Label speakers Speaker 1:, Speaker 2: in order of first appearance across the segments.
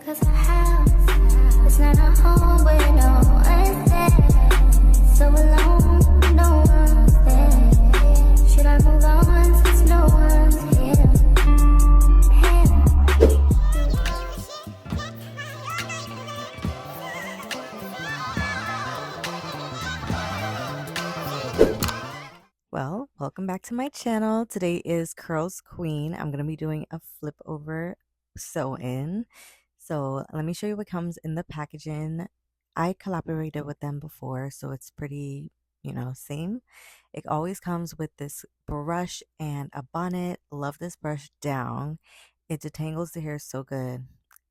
Speaker 1: 'Cause a house is not a home where no one's there. So alone, no one's there. Should I move on since no one's here?
Speaker 2: Well, welcome back to my channel. Today is Curlsqueen. I'm going to be doing a flip over sew-in. So let me show you what comes in the packaging. I collaborated with them before, so it's pretty, same. It always comes with this brush and a bonnet. Love this brush down. It detangles the hair so good.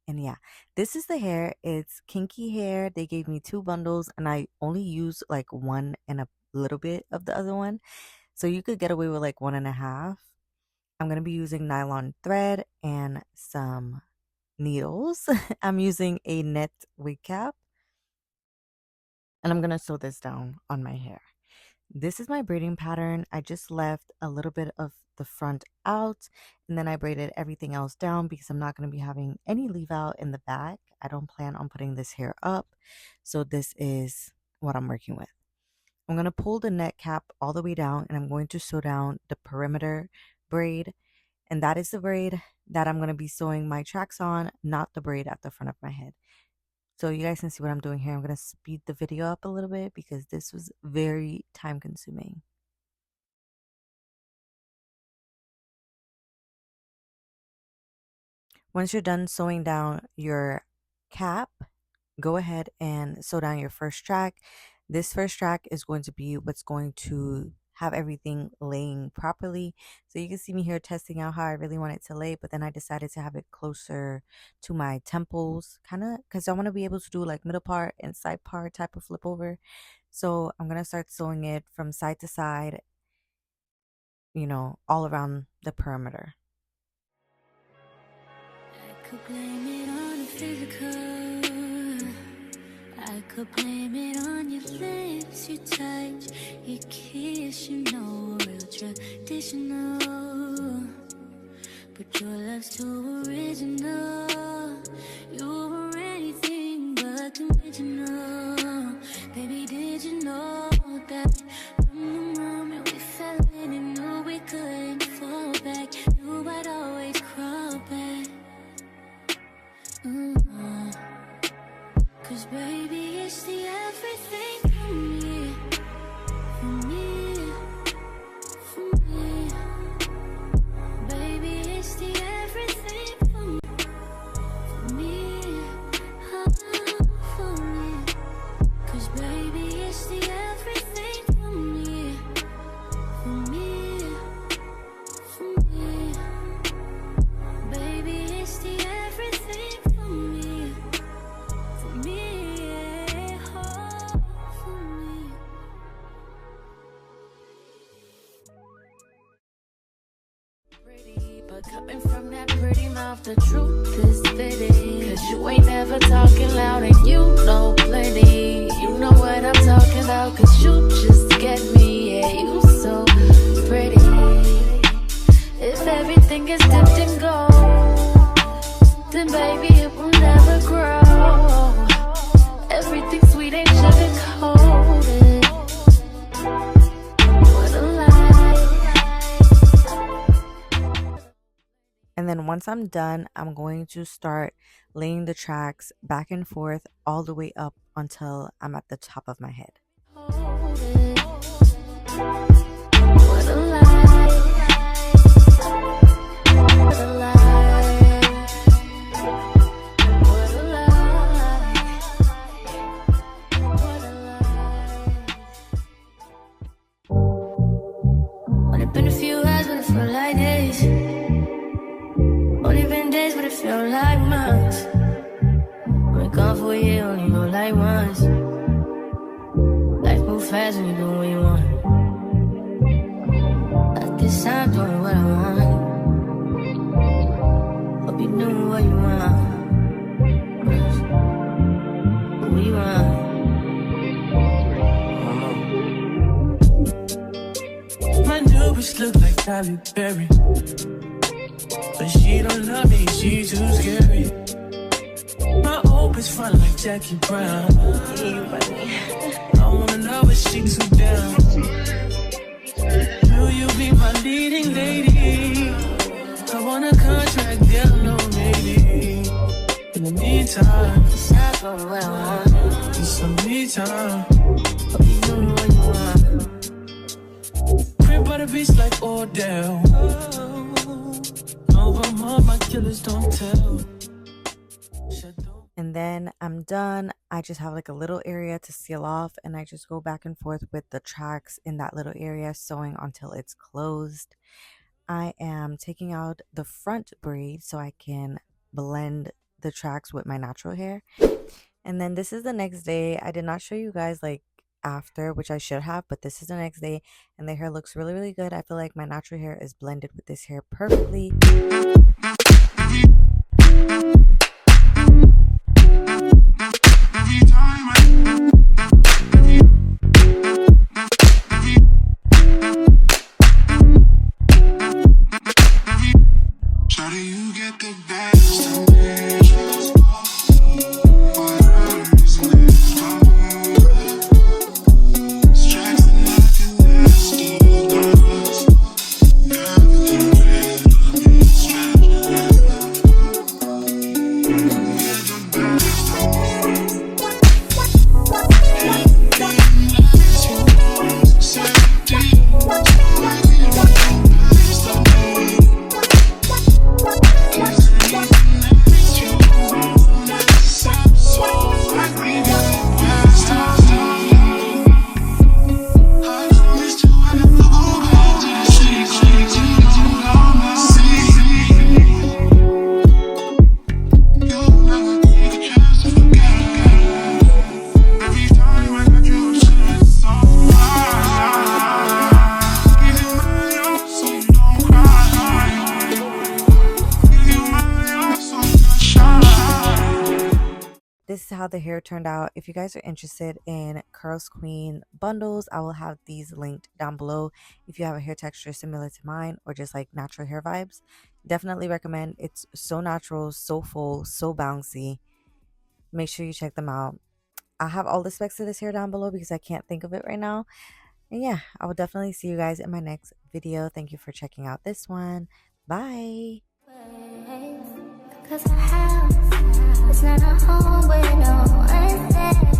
Speaker 2: And yeah, this is the hair. It's kinky hair. They gave me 2 bundles and I only used like one and a little bit of the other one. So you could get away with like 1.5. I'm going to be using nylon thread and some needles. I'm using a net wig cap. And I'm going to sew this down on my hair. This is my braiding pattern. I just left a little bit of the front out. And then I braided everything else down because I'm not going to be having any leave out in the back. I don't plan on putting this hair up. So this is what I'm working with. I'm going to pull the net cap all the way down and I'm going to sew down the perimeter braid. And that is the braid that I'm going to be sewing my tracks on, not the braid at the front of my head. So you guys can see what I'm doing here. I'm going to speed the video up a little bit because this was very time consuming. Once you're done sewing down your cap, go ahead and sew down your first track. This first track is going to be what's going to have everything laying properly. So you can see me here testing out how I really want it to lay, but then I decided to have it closer to my temples, kind of because I want to be able to do like middle part and side part type of flip over. So I'm going to start sewing it from side to side, all around the perimeter.
Speaker 1: I could blame it on the physical. I could blame it on your lips, your touch, your kiss, real traditional. But your love's too original. You were anything but conventional. Baby, did you know that from the moment we fell in and knew we couldn't fall back, knew I'd always crawl back. Cause baby, it's the everything for me, for me, for me. Baby, it's the everything for me, for me. Cause baby, it's the everything for me, for me, for me. Baby, it's the everything for me.
Speaker 3: But coming from that pretty mouth, the truth is fitting. Cause you ain't never talking loud and you know plenty. You know what I'm talking about, cause you just get me. Yeah, you so pretty. If everything is dipped in gold, then baby it will never grow. Everything sweet ain't sugar-coated. What a lie.
Speaker 2: And then once I'm done, I'm going to start laying the tracks back and forth all the way up until I'm at the top of my head.
Speaker 3: What a lie. What a lie.
Speaker 1: Been a few hours, but it felt like days. Only been days, but it felt like months. Been gone for a year, only go like once. Life moves fast when you do what you want. At this time, doing what I want. Hope you doing what you want. What we want.
Speaker 4: My new bitch look like Halle Berry, but she don't love me, she too scary. it's fun like Jackie Brown. I wanna know if she too down. Will you be my leading lady? I want a contract, girl, no maybe. In the meantime, just some me time. Crib by the beach like Odell. Over my killers don't tell.
Speaker 2: And then I'm done. I just have like a little area to seal off, and I just go back and forth with the tracks in that little area, sewing until it's closed. I am taking out the front braid so I can blend the tracks with my natural hair. And then this is the next day. I did not show you guys like after, which I should have, but this is the next day, and the hair looks really, really good. I feel like my natural hair is blended with this hair perfectly. This is how the hair turned out. If you guys are interested in Curlsqueen bundles, I will have these linked down below. If you have a hair texture similar to mine or just like natural hair vibes, definitely recommend. It's so natural, so full, so bouncy. Make sure you check them out. I'll have all the specs of this hair down below because I can't think of it right now. And yeah, I will definitely see you guys in my next video. Thank you for checking out this one. Bye.
Speaker 1: 'Cause our house is not a home with no one there.